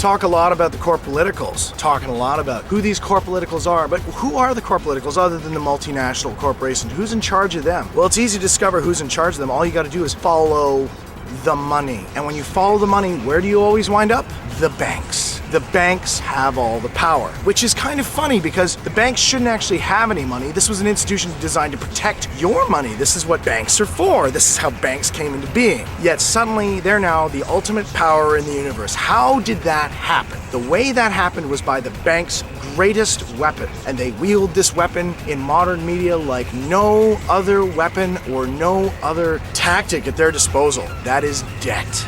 talk a lot about the core politicals, talking a lot about who these core politicals are, but who are the core politicals other than the multinational corporations? Who's in charge of them? Well, it's easy to discover who's in charge of them. All you got to do is follow the money. And when you follow the money, where do you always wind up? The banks. The banks have all the power, which is kind of funny because the banks shouldn't actually have any money. This was an institution designed to protect your money. This is what banks are for. This is how banks came into being. Yet suddenly they're now the ultimate power in the universe. How did that happen? The way that happened was by the bank's greatest weapon, and they wield this weapon in modern media like no other weapon or no other tactic at their disposal. That is debt.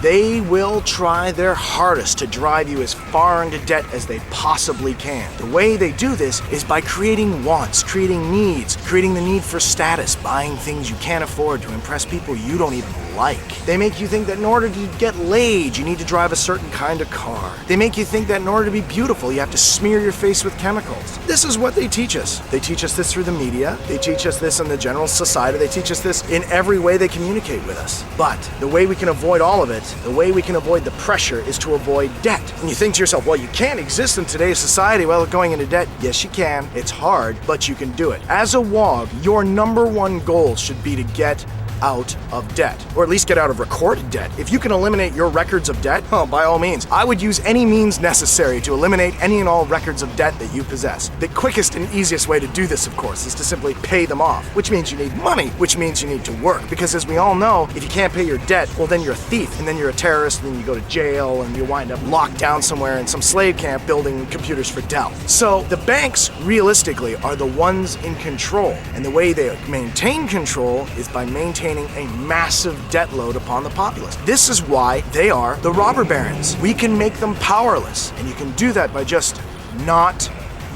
They will try their hardest to drive you as far into debt as they possibly can. The way they do this is by creating wants, creating needs, creating the need for status, buying things you can't afford to impress people you don't even like. They make you think that in order to get laid, you need to drive a certain kind of car. They make you think that in order to be beautiful, you have to smear your face with chemicals. This is what they teach us. They teach us this through the media. They teach us this in the general society. They teach us this in every way they communicate with us. But the way we can avoid all of it, the way we can avoid the pressure, is to avoid debt. And you think to yourself, well, you can't exist in today's society without going into debt. Yes, you can. It's hard, but you can do it. As a WOG, your number one goal should be to get out of debt, or at least get out of recorded debt. If you can eliminate your records of debt, oh, by all means, I would use any means necessary to eliminate any and all records of debt that you possess. The quickest and easiest way to do this, of course, is to simply pay them off, which means you need money, which means you need to work, because as we all know, if you can't pay your debt, well, then you're a thief, and then you're a terrorist, and then you go to jail, and you wind up locked down somewhere in some slave camp building computers for Dell. So the banks, realistically, are the ones in control, and the way they maintain control is by maintaining a massive debt load upon the populace. This is why they are the robber barons. We can make them powerless, and you can do that by just not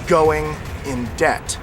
going in debt.